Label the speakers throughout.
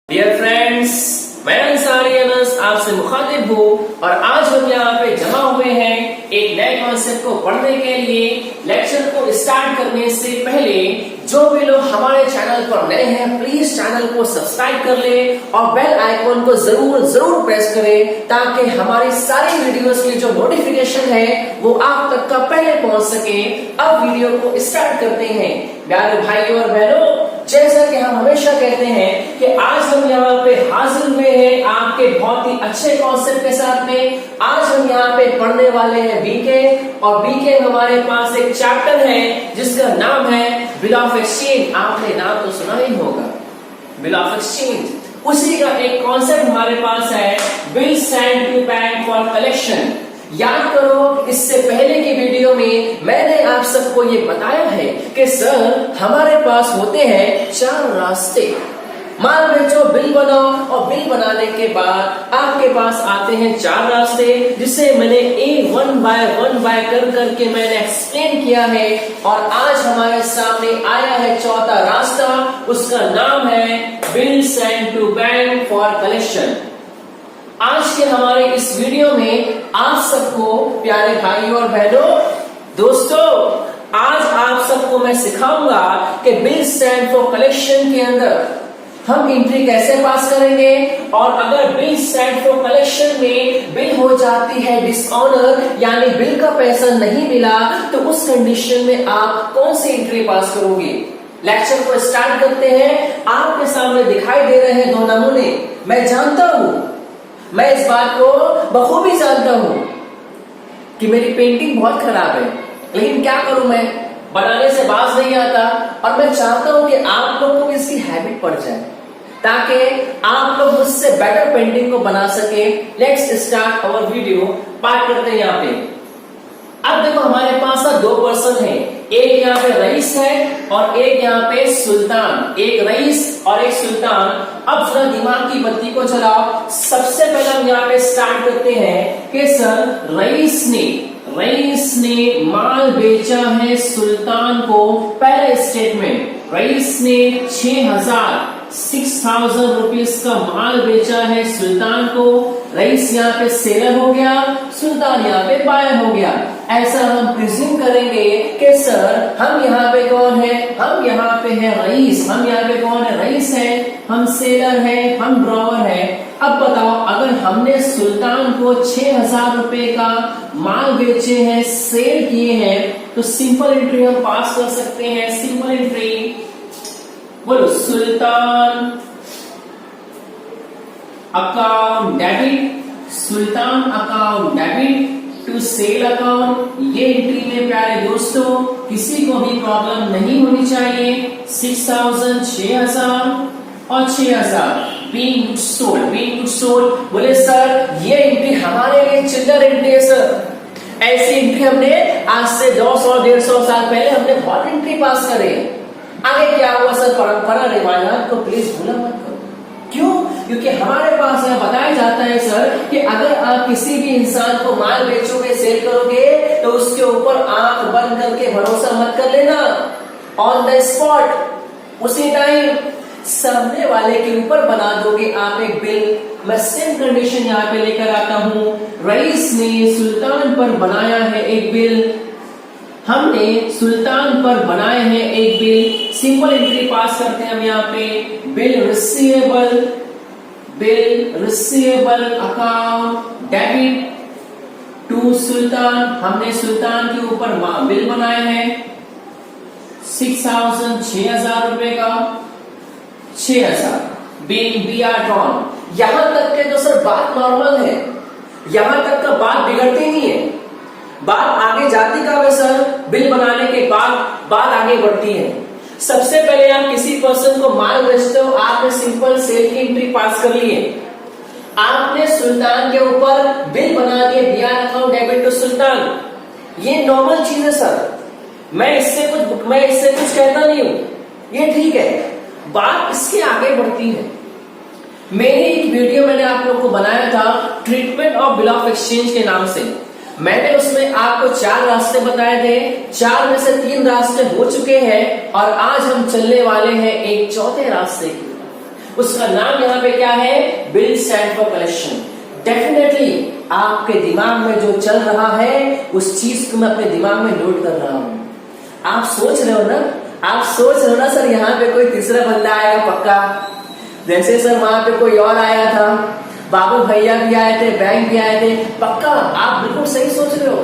Speaker 1: Dear friends, मैं अंसारी अनस आपसे मुखातिब हूँ और आज हम यहाँ पे जमा हुए हैं एक नए कॉन्सेप्ट को पढ़ने के लिए। लेक्चर को स्टार्ट करने से पहले जो भी लोग हमारे चैनल पर नए हैं प्लीज चैनल को सब्सक्राइब कर ले और बेल आइकॉन को जरूर प्रेस करें ताकि हमारी सारी वीडियोस की जो नोटिफिकेशन है वो आप तक का पहले पहुंच सके। अब वीडियो को स्टार्ट करते हैं। प्यारे भाइयों और बहनों, जैसा कि हम हमेशा कहते हैं कि आज हम यहाँ पे हाजिर हुए हैं आपके बहुत ही अच्छे कॉन्सेप्ट के साथ में। आज हम यहाँ पे पढ़ने वाले हैं बीके, और बीके हमारे पास एक चैप्टर है जिसका नाम है बिल ऑफ एक्सचेंज। आपने नाम तो सुना ही होगा, बिल ऑफ एक्सचेंज। उसी का एक कॉन्सेप्ट हमारे पास है, bill send to bank for collection. याद करो, इससे पहले की वीडियो में मैंने आप सबको ये बताया है कि सर हमारे पास होते हैं चार रास्ते। माल बेचो, बिल बनाओ, और बिल बनाने के बाद आपके पास आते हैं चार रास्ते, जिसे मैंने वन बाय कर करके मैंने एक्सप्लेन किया है। और आज हमारे सामने आया है चौथा रास्ता, उसका नाम है bill send to bank for collection. आज के हमारे इस वीडियो में आप सबको, प्यारे भाइयों और बहनों, दोस्तों, आज आप सबको मैं सिखाऊंगा कि बिल सेंड फॉर कलेक्शन के अंदर हम एंट्री कैसे पास करेंगे, और अगर बिल सेंड फॉर कलेक्शन में बिल हो जाती है डिसऑनर, यानी बिल का पैसा नहीं मिला, तो उस कंडीशन में आप कौन सी एंट्री पास करोगे। लेक्चर को स्टार्ट करते हैं। आपके सामने दिखाई दे रहे हैं दो नमूने। मैं जानता हूं, मैं इस बात को बखूबी जानता हूं कि मेरी पेंटिंग बहुत खराब है, लेकिन क्या करूं, मैं बनाने से बाज नहीं आता। और मैं चाहता हूं कि आप लोगों को इसकी हैबिट पड़ जाए ताकि आप लोग मुझसे बेटर पेंटिंग को बना सके। Let's start our video. बात करते हैं यहाँ पे। अब देखो, हमारे पास दो पर्सन है, एक यहाँ पे रईस है और एक यहाँ पे सुल्तान। एक रईस और एक सुल्तान। अब जरा दिमाग की बत्ती को जलाओ। सबसे पहले हम यहाँ पे स्टार्ट करते हैं कि सर रईस ने माल बेचा है सुल्तान को। पहला स्टेटमेंट, रईस ने 6,000 रुपीज का माल बेचा है सुल्तान को। रईस यहाँ पे सेलर हो गया, सुल्तान यहाँ पे बायर हो गया। ऐसा हम प्रिज्यूम करेंगे कि सर हम यहाँ पे कौन है, हम यहाँ पे है रईस। हम यहाँ पे कौन है, रईस है, हम सेलर है, हम ड्रॉवर है। अब बताओ, अगर हमने सुल्तान को 6,000 रुपए का माल बेचे हैं, सेल किए हैं, तो सिंपल एंट्री हम पास कर सकते हैं। सिंपल एंट्री बोलो, Sultan account debit, Sultan account debit to sale account. ये एंट्री में प्यारे दोस्तों किसी को भी प्रॉब्लम नहीं होनी चाहिए। 6,000, 6,000 और 6,000 बीइंग सोल्ड। बोले सर ये एंट्री हमारे लिए चिल्लर एंट्री है सर। ऐसी एंट्री हमने आज से 200-150 साल पहले हमने बहुत एंट्री पास करे। आगे क्या हुआ सर, परंपरा रिवाजात को प्लीज भूला मत करो। क्यों? क्योंकि हमारे पास यह बताया जाता है सर कि अगर आप किसी भी इंसान को माल बेचोगे, सेल करोगे, तो उसके ऊपर आंख बंद करके भरोसा मत कर लेना। ऑन द स्पॉट, उसी टाइम सामने वाले के ऊपर बना दोगे आप एक बिल। मैं सेम कंडीशन यहाँ पे लेकर आता हूँ। रईस ने सुल्तान पर बनाया है एक बिल, हमने सुल्तान पर बनाए हैं एक बिल। सिंपल एंट्री पास करते हैं हम यहाँ पे। Bill receivable account debit to Sultan. हमने सुल्तान के ऊपर बिल बनाए हैं 6,000 रुपए का। 6,000 बीइंग BR ड्रॉन। यहां तक के तो सर बात नॉर्मल है, यहां तक का बात बिगड़ती नहीं है। बात आगे जाती का है सर, बिल बनाने के बाद बात आगे बढ़ती है। सबसे पहले आप किसी पर्सन को माल बेचते हो, आपने सिंपल सेल की एंट्री पास कर ली है। आपने सुल्तान के ऊपर बिल बना दिया, BR अकाउंट डेबिट टू सुल्तान। ये नॉर्मल चीज है सर, मैं इससे कुछ कहता नहीं हूं, ये ठीक है। बात इसके आगे बढ़ती है। मेरी एक वीडियो मैंने आप लोगों को बनाया था treatment of bill of exchange के नाम से। मैंने उसमें आपको 4 रास्ते बताए थे, 4 में से 3 रास्ते हो चुके हैं और आज हम चलने वाले हैं एक चौथे रास्ते की। उसका नाम यहाँ पे क्या है, bill stand for collection. Definitely आपके दिमाग में जो चल रहा है उस चीज को मैं अपने दिमाग में नोट कर रहा हूं। आप सोच रहे हो ना, आप सोच रहे हो ना सर यहाँ पे कोई तीसरा बंदा आएगा पक्का, जैसे सर वहां पे कोई और आया था, बाबू भैया भी आए थे, बैंक भी आए थे, पक्का आप बिल्कुल सही सोच रहे हो।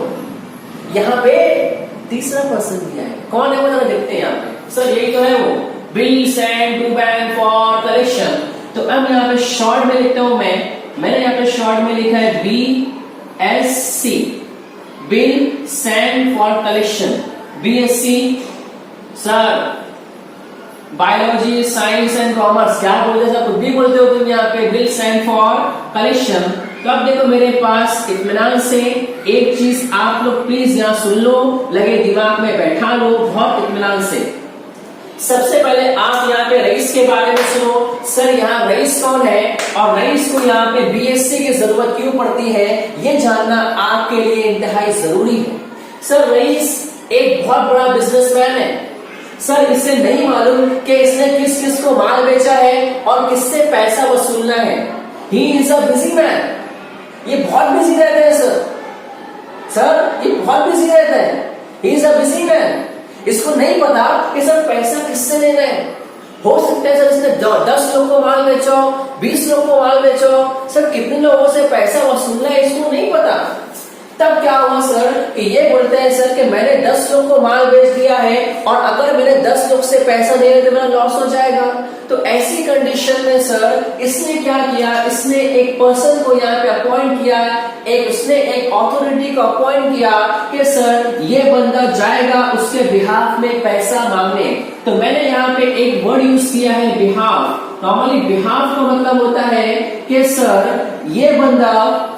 Speaker 1: यहाँ पे तीसरा पर्सन भी आए, कौन है वो जरा देखते हैं यहाँ पे। सर यही तो है वो, bill send to bank for collection. तो अब यहाँ पे शॉर्ट में लिखता हूं मैंने यहाँ पे शॉर्ट में लिखा है BSC, bill send for collection. BSC sir biology, science and commerce, क्या बोलते हैं, कुछ भी बोलते हो तुम यहाँ पे, बिल सेंड फॉर कलेक्शन। तो अब देखो मेरे पास इत्मीनान से एक चीज आप लोग प्लीज यहाँ सुन लो, लगे दिमाग में बैठा लो बहुत इत्मीनान से। सबसे पहले आप यहाँ पे रईस के बारे में सुनो। सर यहाँ रईस कौन है और रईस को यहाँ पे BSC की जरूरत क्यों पड़ती है, ये जानना आपके लिए इंतहाई जरूरी है। सर रईस एक बहुत बड़ा बिजनेसमैन है। सर इसे नहीं मालूम कि इसने किस किस को माल बेचा है और किससे पैसा वसूलना है। He is a busy man, ये बहुत बिजी रहते हैं सर ये बहुत बिजी रहता है। He is a busy man, इसको नहीं पता कि सर पैसा किससे लेना है। हो सकता है सर इसने 10 लोगों को माल बेचो, 20 लोगों को माल बेचो, सर कितने लोगों से पैसा वसूलना है इसको नहीं पता। तब क्या हुआ सर कि ये बोलते हैं सर कि मैंने 10 लोग को माल बेच दिया है और अगर मैंने 10 लोग से पैसा नहीं तो मेरा लॉस हो जाएगा। तो ऐसी कंडीशन में सर इसने क्या किया, इसने एक पर्सन को यहाँ पे अपॉइंट किया, उसने एक अथॉरिटी को अपॉइंट किया कि सर ये बंदा जाएगा उसके बिहाफ में पैसा मांगने। तो मैंने यहाँ पे एक वर्ड यूज किया है बिहाफ। नॉर्मली बिहाफ का मतलब होता है कि सर ये बंदा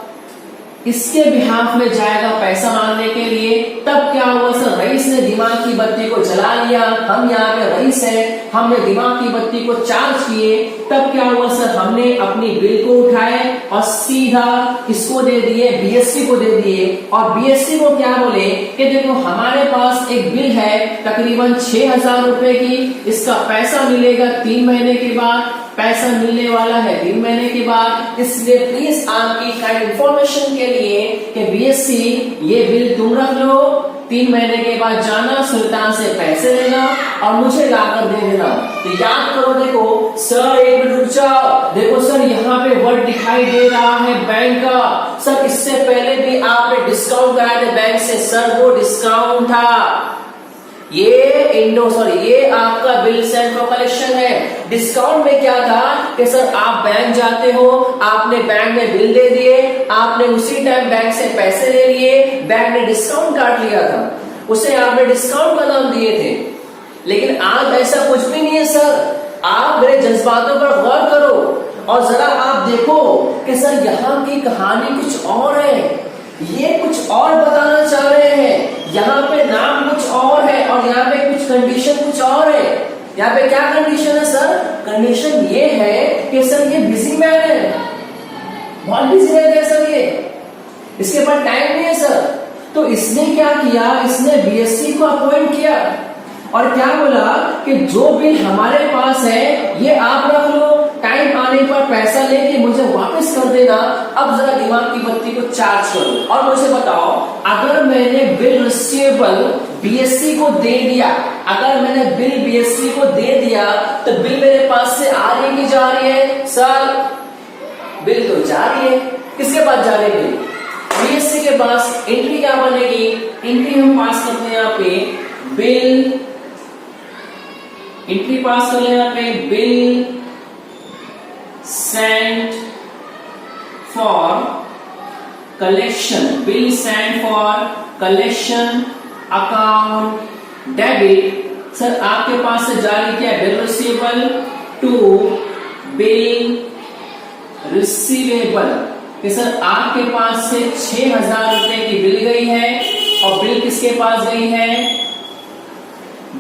Speaker 1: इसके बिहाफ में जाएगा पैसा मांगने के लिए। तब क्या हुआ सर, रईस ने दिमाग की बत्ती को जला लिया। हम यहाँ पे रईस है, हमने दिमाग की बत्ती को चार्ज किए। तब क्या हुआ सर, हमने अपनी बिल को उठाए और सीधा किसको दे दिए, BSC को दे दिए। और BSC को क्या बोले कि देखो हमारे पास एक बिल है तकरीबन 6,000 रुपए की, इसका पैसा मिलेगा 3 महीने के बाद, पैसा मिलने वाला है 3 महीने के बाद। इसलिए प्लीज आपकी काइंड इंफॉर्मेशन के लिए कि BSC ये बिल तुम रख लो, 3 महीने के बाद जाना सुल्तान से पैसे लेना और मुझे लाकर दे देना। तो याद करो, देखो सर एक मिनट रुक जाओ, देखो सर यहाँ पे वर्ड दिखाई दे रहा है बैंक का। सर इससे पहले भी आपने डिस्काउंट कराए थे बैंक से, सर वो डिस्काउंट था, ये आपका बिल सेंड फॉर कलेक्शन है। डिस्काउंट में क्या था कि सर आप बैंक जाते हो, आपने बैंक में बिल दे दिए, आपने उसी टाइम बैंक से पैसे ले लिए, बैंक ने डिस्काउंट काट लिया था, उसे आपने डिस्काउंट का नाम दिए थे। लेकिन आज ऐसा कुछ भी नहीं है सर। आप मेरे जज्बातों पर गौर करो और जरा आप देखो कि सर यहाँ की कहानी कुछ और है, ये कुछ और बताना चाह रहे हैं। यहाँ पे नाम कुछ और है और यहाँ पे कुछ कंडीशन कुछ और है। यहाँ पे क्या कंडीशन है सर, कंडीशन ये है कि सर ये बिजी मैन है, बहुत बिजी रहते हैं सर ये, इसके पास टाइम नहीं है सर। तो इसने क्या किया, इसने BSC को अपॉइंट किया और क्या बोला कि जो बिल हमारे पास है ये आप रख लो, टाइम आने पर पैसा लेके मुझे वापस कर देना। अब जरा दिमाग की बत्ती को चार्ज करो और मुझे बताओ, अगर मैंने बिल रिसीवेबल BSC को दे दिया, अगर मैंने बिल BSC को दे दिया तो बिल मेरे पास से आ रही कि जा रही है सर? बिल तो जा रही है, किसके पास जा रही है? BSC के पास। एंट्री क्या बनेगी, एंट्री हम पास करते हैं यहाँ पे बिल, एंट्री पास कर लेना पे bill send for collection, bill send for collection account debit. Sir आपके पास से जारी किया bill receivable to bill receivable कि सर आपके पास से 6,000 रुपए की बिल गई है और बिल किसके पास गई है,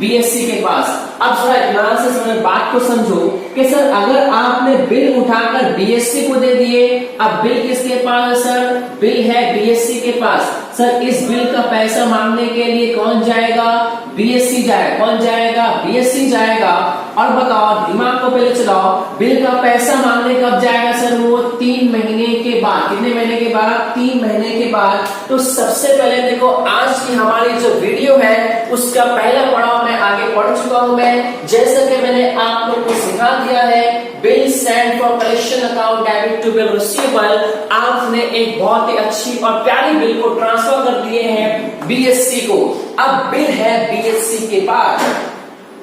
Speaker 1: BSC के पास। अब जरा इत्मीनान से समझ बात को समझो कि सर अगर आपने बिल उठाकर BSC को दे दिए, अब बिल किसके पास है सर, बिल है BSC के पास। सर इस बिल का पैसा मांगने के लिए कौन जाएगा, BSC जाएगा। कौन जाएगा, BSC जाएगा। और बताओ, दिमाग को पहले चलाओ, बिल का पैसा मांगने कब जाएगा सर? वो 3 महीने के बाद। कितने महीने के बाद? 3 महीने के बाद। तो सबसे पहले देखो, आज की हमारी जो वीडियो है उसका पहला पड़ाव मैं आगे पढ़ चुका हूं। मैं जैसा कि मैंने आप लोग को सिखा दिया है, bill send for collection account debit to bill receivable, आपने एक बहुत ही अच्छी और प्यारी बिल को ट्रांसफर कर दिए हैं बीएससी को। अब बिल है बीएससी के बाद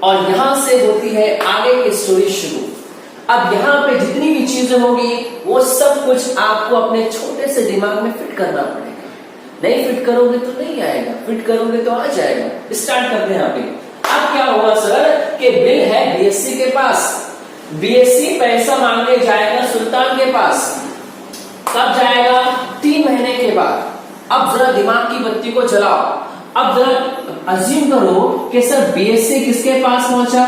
Speaker 1: और यहां से होती है आगे की स्टोरी शुरू। अब यहाँ पे जितनी भी चीजें होगी वो सब कुछ आपको अपने छोटे से दिमाग में फिट करना पड़ेगा। नहीं फिट करोगे तो नहीं आएगा, फिट करोगे तो आ जाएगा। स्टार्ट करते हैं यहाँ पे। अब क्या होगा सर कि बिल है बीएससी के पास, बीएससी पैसा मांगने जाएगा सुल्तान के पास। कब जाएगा? 3 महीने के बाद। अब जरा दिमाग की बत्ती को जलाओ। अब जरा अज्यूम करो कि सर बीएससी किसके पास पहुंचा?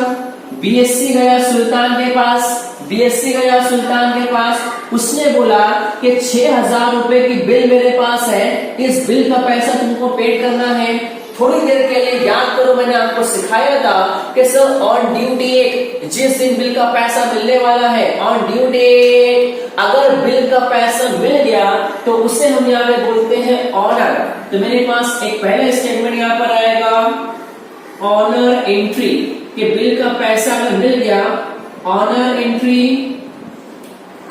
Speaker 1: बीएससी गया सुल्तान के पास, बीएससी गया सुल्तान के पास। उसने बोला कि 6,000 रुपए की बिल मेरे पास है, इस बिल का पैसा तुमको पेड करना है। थोड़ी देर के लिए याद करो, मैंने आपको सिखाया था कि सर ऑन ड्यू डेट, जिस दिन बिल का पैसा मिलने वाला है, ऑन ड्यू डेट अगर बिल का पैसा मिल गया तो उसे हम यहाँ पे बोलते हैं ऑनर। तो मेरे पास एक पहला स्टेटमेंट यहाँ पर आएगा, ऑनर एंट्री, कि बिल का पैसा अगर मिल गया, honour entry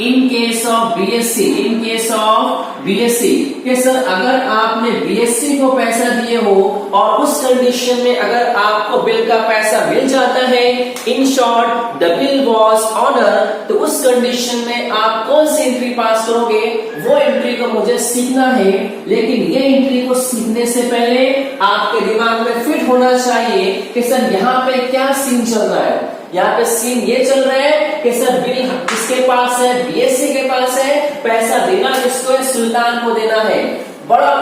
Speaker 1: in case of BSC, in case of BSC. कि सर अगर आपने बीएससी को पैसा दिए हो और उस कंडीशन में अगर आपको बिल का पैसा मिल जाता है, in short the bill was honour, तो उस कंडीशन में आप कौन सी एंट्री पास करोगे? वो एंट्री को मुझे सीखना है। लेकिन ये एंट्री को सीखने से पहले आपके दिमाग में फिट होना चाहिए कि सर यहाँ पे क्या सीन चल रहा है। यहाँ पे सीन ये चल रहा है कि सर बिल किसके पास है? बीएससी के पास है। पैसा देना किसको है? सुल्तान को देना है। बड़ा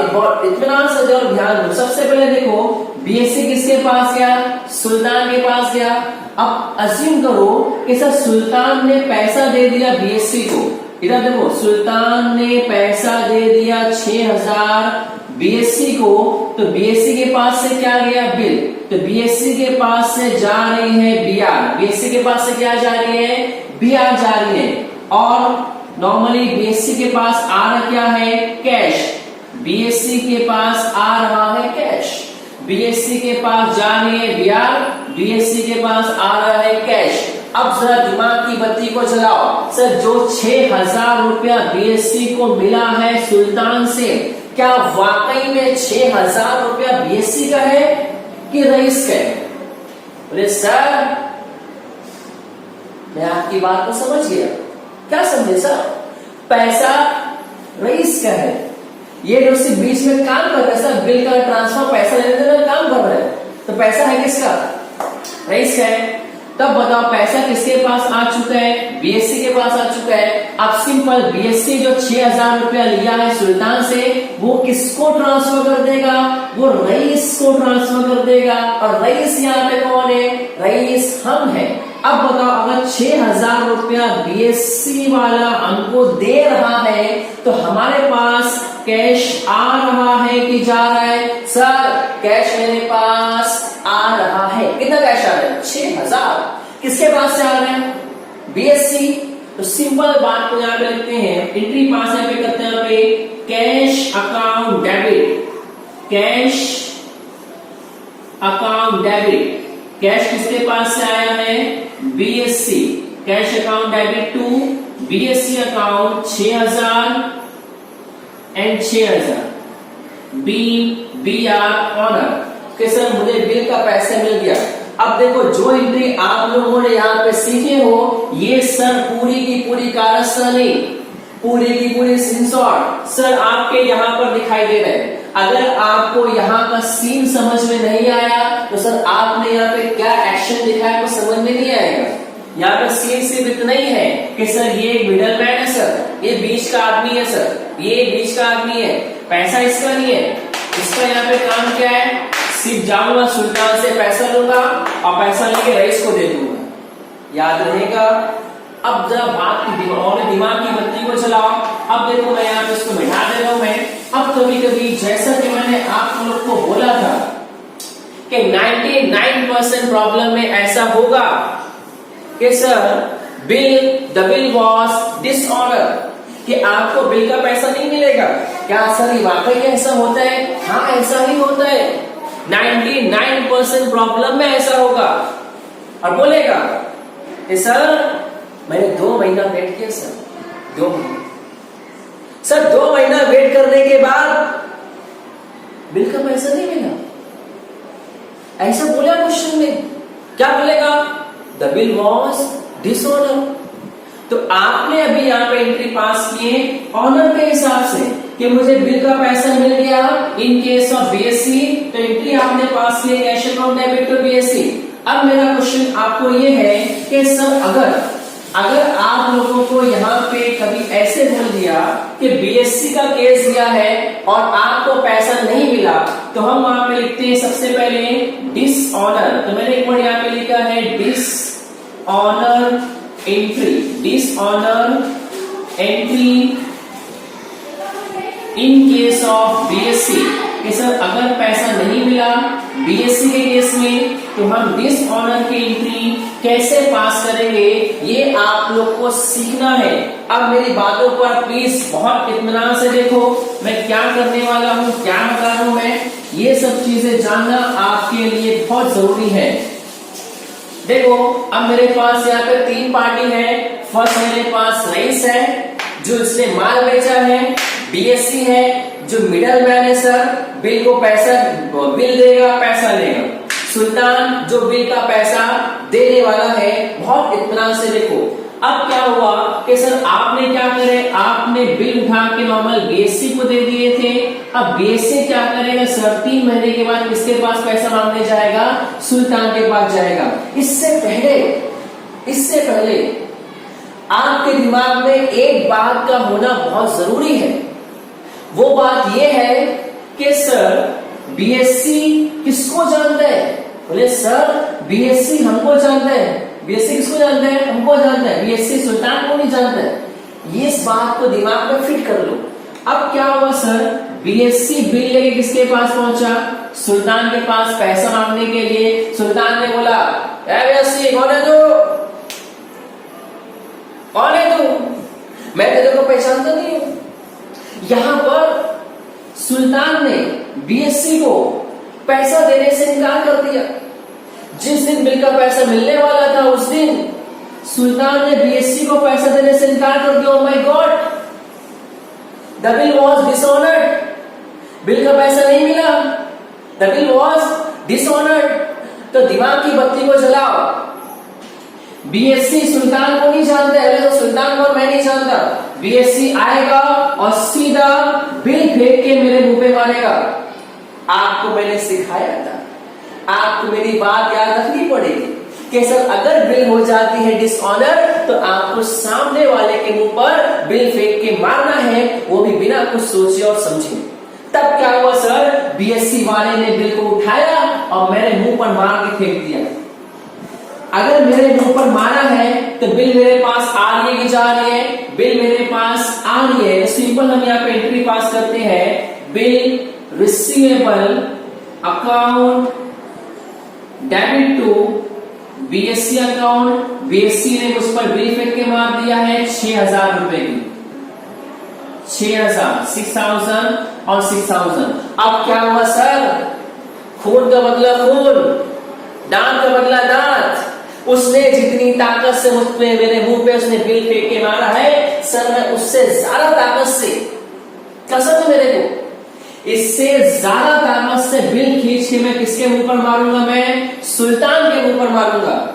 Speaker 1: इत्मीनान से जरूर ध्यान दो। सबसे पहले देखो, बीएससी किसके पास गया? सुल्तान के पास गया। अब अज्यूम करो कि सर सुल्तान ने पैसा दे दिया बीएससी को। इधर देखो, सुल्तान ने पैसा दे दिया 6,000 बीएससी को। तो बीएससी के पास से क्या गया? बिल। तो बीएससी के पास से जा रही है बीआर। बीएससी के पास से क्या जा रही है? बीआर जा रही है। और नॉर्मली बीएससी के पास आ रहा क्या है? कैश। बीएससी के पास आ रहा है कैश। बीएससी के पास जा रही है बीआर, बीएससी के पास आ रहा है कैश। अब जरा दिमाग की बत्ती को जलाओ। सर जो 6,000 रुपया बीएससी को मिला है सुल्तान से, क्या वाकई में 6,000 रुपया बीएससी का है कि रईस का है? बोले सर मैं आपकी बात को समझ गया। क्या समझे सर? पैसा रईस का है। ये जो सिर्फ बीच में काम कर रहा है सर, बिल का ट्रांसफर, पैसा लेने देने का काम कर रहा है, तो पैसा है किसका? रईस का है। तब बताओ पैसा किसके पास आ चुका है? बीएससी के पास आ चुका है। अब सिंपल, बीएससी जो 6,000 रुपया लिया है सुल्तान से, वो किसको ट्रांसफर कर देगा? वो रईस को ट्रांसफर कर देगा। और रईस यहाँ पे कौन है? रईस हम है। अब बताओ, अगर 6,000 रुपया बीएससी वाला हमको दे रहा है तो हमारे पास कैश आ रहा है कि जा रहा है? सर कैश मेरे पास आ रहा है। कितना कैश आ रहा है? 6,000। किसके पास से आ रहा है? बीएससी। तो सिंपल बात को यहाँ पे लिखते हैं, एंट्री पास यहाँ पे करते हैं, यहाँ पे cash account debit, cash account debit. Cash किसके पास से आया है? BSC. Cash account debit to BSC account 6,000 and 6,000 B R honour. कि सर मुझे बिल का पैसा मिल गया। अब देखो, जो एंट्री आप लोगों ने यहाँ पे सीखे हो, ये सर पूरी की पूरी कारस्तानी, पूरी की पूरी सिंसॉट सर आपके यहाँ पर दिखाई दे रहे हैं। अगर आपको यहाँ का सीन समझ में नहीं आया तो सर आपने यहाँ पे क्या एक्शन दिखाया वो समझ में नहीं आएगा। यहाँ पर सीन सिर्फ इतना ही है कि सर ये एक मिडल मैन है सर, ये बीच का आदमी है सर, ये बीच का आदमी है, पैसा इसका नहीं है। इसका यहाँ पे काम क्या है? सिर्फ जाऊंगा सुल्तान से पैसा लूंगा और पैसा लेके रईस को दे दूंगा। याद रहेगा। अब जरा बात की दिमाग की बत्ती को चलाओ। अब देखो, मैं यहाँ पे इसको मिटा दे रहा हूं। मैं अब कभी कभी, जैसा कि मैंने आप लोग को बोला था कि 99% प्रॉब्लम में ऐसा होगा कि sir the bill was dishonour, कि आपको बिल का पैसा नहीं मिलेगा। क्या सर ये वाकई ऐसा होता है? हाँ, ऐसा ही होता है। 99% प्रॉब्लम में ऐसा होगा। और बोलेगा कि सर मैंने 2 महीना वेट किया सर, 2 महीना। सर 2 महीना वेट करने के बाद बिल का पैसा नहीं मिला, ऐसा बोला क्वेश्चन में। क्या बोलेगा? The bill was dishonour. तो आपने अभी यहाँ पे एंट्री पास किए ऑनर के हिसाब से कि मुझे बिल का पैसा मिल गया इन केस ऑफ बीएससी, तो एंट्री आपने पास किए cash account debit to BSC. अब मेरा क्वेश्चन आपको ये है कि सर अगर आप लोगों को यहाँ पे कभी ऐसे बोल दिया कि बीएससी का केस दिया है और आपको पैसा नहीं मिला, तो हम वहां पे लिखते हैं सबसे पहले डिसऑनर। तो मैंने एक वर्ड यहाँ पे लिखा है dishonour entry, dishonour entry in case of BSC. कि सर अगर पैसा नहीं मिला बीएससी के केस में, तो हम डिसऑनर की एंट्री कैसे पास करेंगे, ये आप लोग को सीखना है। अब मेरी बातों पर प्लीज बहुत इत्मीनान से देखो, मैं क्या करने वाला हूँ, क्या बता रहा हूं मैं, ये सब चीजें जानना आपके लिए बहुत जरूरी है। देखो अब मेरे पास यहाँ पे 3 पार्टी है। फर्स्ट मेरे पास रईस है जो इसने माल बेचा है, बीएससी है जो मिडल मैन है सर, बिल को पैसा बिल देगा पैसा लेगा, सुल्तान जो बिल का पैसा देने वाला है। बहुत इत्मीनान से देखो। अब क्या हुआ कि सर आपने क्या करे, आपने बिल उठा के नॉर्मल बीएससी को दे दिए थे। अब बीएससी क्या करेगा सर, 3 महीने के बाद किसके पास पैसा मांगने जाएगा? सुल्तान के पास जाएगा। इससे पहले आपके दिमाग में एक बात का होना बहुत जरूरी है। वो बात ये है कि सर बीएससी किसको जानता है? बोले सर बीएससी हमको जानता है। बीएससी किसको जानता है? हमको जानता है। बीएससी सुल्तान को नहीं जानता है। ये इस बात को दिमाग में फिट कर लो। अब क्या हुआ सर, बीएससी बिल लेके किसके पास पहुंचा? सुल्तान के पास पैसा मांगने के लिए। सुल्तान ने बोला बीएससी कौन है तू? कौन है तू? मैं तेरे को पहचानता नहीं हूं। यहां पर सुल्तान ने बीएससी को पैसा देने से इनकार कर दिया। जिस दिन बिल का पैसा मिलने वाला था उस दिन सुल्तान ने बीएससी को पैसा देने से इनकार कर दिया। Oh my God, the bill was dishonoured. Bill का पैसा नहीं मिला, द बिल वॉज डिसऑनर्ड। तो दिमाग की बत्ती को जलाओ। बीएससी सुल्तान को नहीं जानते, अरे तो सुल्तान को मैं नहीं जानता। बीएससी आएगा और सीधा बिल फेंक के मेरे मुंह पे मारेगा। आपको मैंने सिखाया था, आपको मेरी बात याद रखनी पड़ेगी कि सर अगर बिल हो जाती है डिसऑनर, तो आपको सामने वाले के मुंह पर बिल फेंक के मारना है, वो भी बिना कुछ सोचे और समझे। तब क्या हुआ सर, बीएससी वाले ने बिल को उठाया और मेरे मुंह पर मार के फेंक दिया। अगर मेरे मुंह पर मारा है तो बिल मेरे पास आ रही है कि जा रही है? बिल मेरे पास आ रही है। सिंपल हम यहाँ पे एंट्री पास करते हैं, bill receivable account debit to BSC account. BSC ने मुझ पर बिल फेंक के मार दिया है 6,000 रुपए की। 6,000, 6,000 और 6,000। अब क्या हुआ सर, खून का बदला खून, दांत का बदला दांत। उसने जितनी ताकत से मुझ पे मेरे मुंह पे उसने बिल फेंक के मारा है सर, मैं उससे ज्यादा ताकत से, कसम है मेरे को, इससे ज्यादा ताकत से बिल खींच के मैं किसके मुंह पर मारूंगा? मैं सुल्तान के मुंह पर मारूंगा।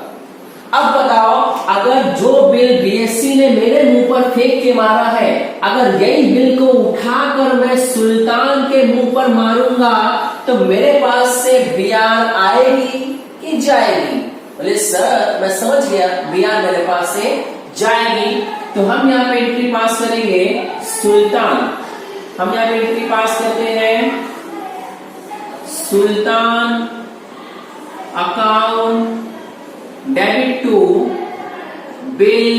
Speaker 1: अब बताओ, अगर जो बिल बीएससी ने मेरे मुंह पर फेंक के मारा है, अगर यही बिल को उठाकर मैं सुल्तान के मुंह पर मारूंगा, तो मेरे पास से बीआर आएगी कि जाएगी? बोले सर मैं समझ गया, बीआर मेरे पास से जाएगी। तो हम यहाँ पे एंट्री पास करेंगे सुल्तान। हम यहाँ पे एंट्री पास करते हैं Sultan account debit to bill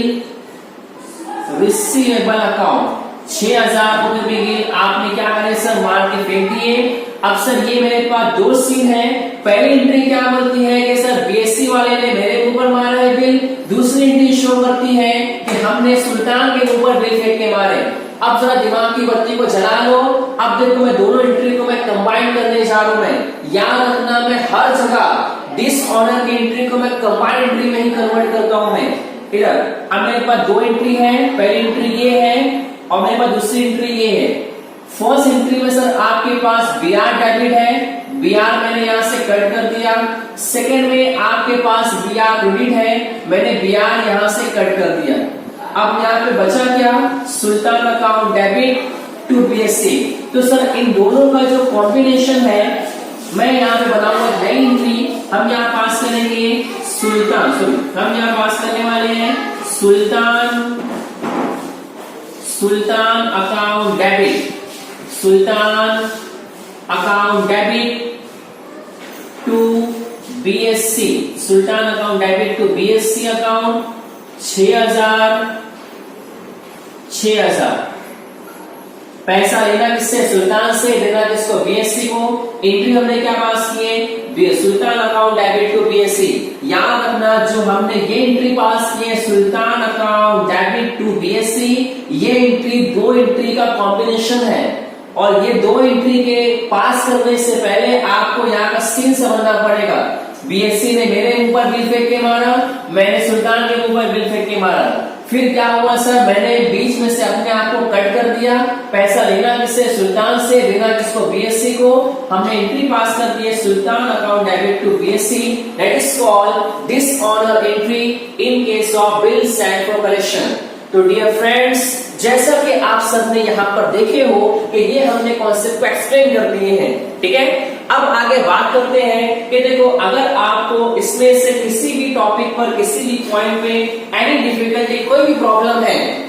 Speaker 1: receivable account. 6,000 रुपए की आपने क्या करे सर, मार के फेंक दिए। अब सर ये मेरे पास दो सीन है। पहली एंट्री क्या बोलती है कि सर बीएससी वाले ने मेरे ऊपर मारा है बिल। दूसरी एंट्री शो करती है कि हमने सुल्तान के ऊपर बिल फेंक के मारे। अब जरा दिमाग की बत्ती को जला लो। अब देखो मैं दोनों एंट्री को मैं कंबाइन करने जा रहा हूं। मैं याद रखना, मैं हर जगह डिसऑनर की एंट्री को मैं कंबाइन एंट्री में ही कन्वर्ट करता हूं। मैं इधर अब मेरे पास दो एंट्री है। पहली एंट्री ये है और मेरे पास दूसरी एंट्री ये है। फर्स्ट एंट्री में सर आपके पास बीआर डेबिट है, बीआर मैंने यहां से कट कर दिया। सेकंड में आपके पास बीआर क्रेडिट है, मैंने बीआर यहां से कट कर दिया। अब यहाँ पे बचा क्या? सुल्तान अकाउंट डेबिट टू बीएससी। तो सर इन दोनों का जो कॉम्बिनेशन है मैं यहाँ पे बनाऊंगा नई एंट्री। हम यहाँ पास करेंगे सुल्तान, हम यहाँ पास करने वाले हैं Sultan account debit, Sultan account debit to BSC, Sultan account debit to BSC account 6,000 पैसा लेना किससे? सुल्तान से, देना किसको? बीएससी को। एंट्री हमने क्या पास किए? सुल्तान अकाउंट डेबिट टू बीएससी। याद रखना जो हमने ये एंट्री पास की है Sultan account debit to BSc, ये एंट्री दो एंट्री का कॉम्बिनेशन है। और ये दो एंट्री के पास करने से पहले आपको यहाँ का सीन समझना पड़ेगा। बीएससी ने मेरे ऊपर बिल फेंक के मारा, मैंने सुल्तान के ऊपर बिल फेंक के मारा। फिर क्या हुआ सर? मैंने बीच में से अपने आप को कट कर दिया। पैसा लेना किससे? सुल्तान से, देना किसको? बीएससी को। हमने एंट्री पास कर दी है Sultan account debit to BSC, that is called dishonour entry in case of bill send for collection. तो डियर फ्रेंड्स, जैसा कि आप सबने यहाँ पर देखे हो कि ये हमने कॉन्सेप्ट को एक्सप्लेन कर दिए हैं, ठीक है। अब आगे बात करते हैं कि देखो अगर आपको इसमें से किसी भी टॉपिक पर, किसी भी पॉइंट पे एनी डिफिकल्टी, कोई भी प्रॉब्लम है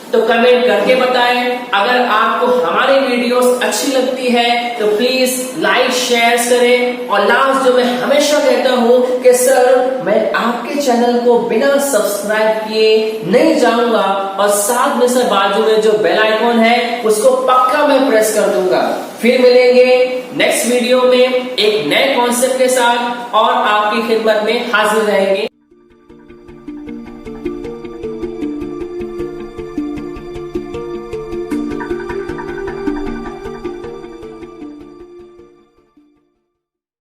Speaker 1: तो कमेंट करके बताएं। अगर आपको हमारी वीडियोस अच्छी लगती है तो प्लीज लाइक शेयर करें। और लास्ट जो मैं हमेशा कहता हूं कि सर मैं आपके चैनल को बिना सब्सक्राइब किए नहीं जाऊंगा, और साथ में सर बाजू में जो बेल आइकॉन है उसको पक्का मैं प्रेस कर दूंगा। फिर मिलेंगे नेक्स्ट वीडियो में एक नए कॉन्सेप्ट के साथ और आपकी खिदमत में हाजिर रहेंगे।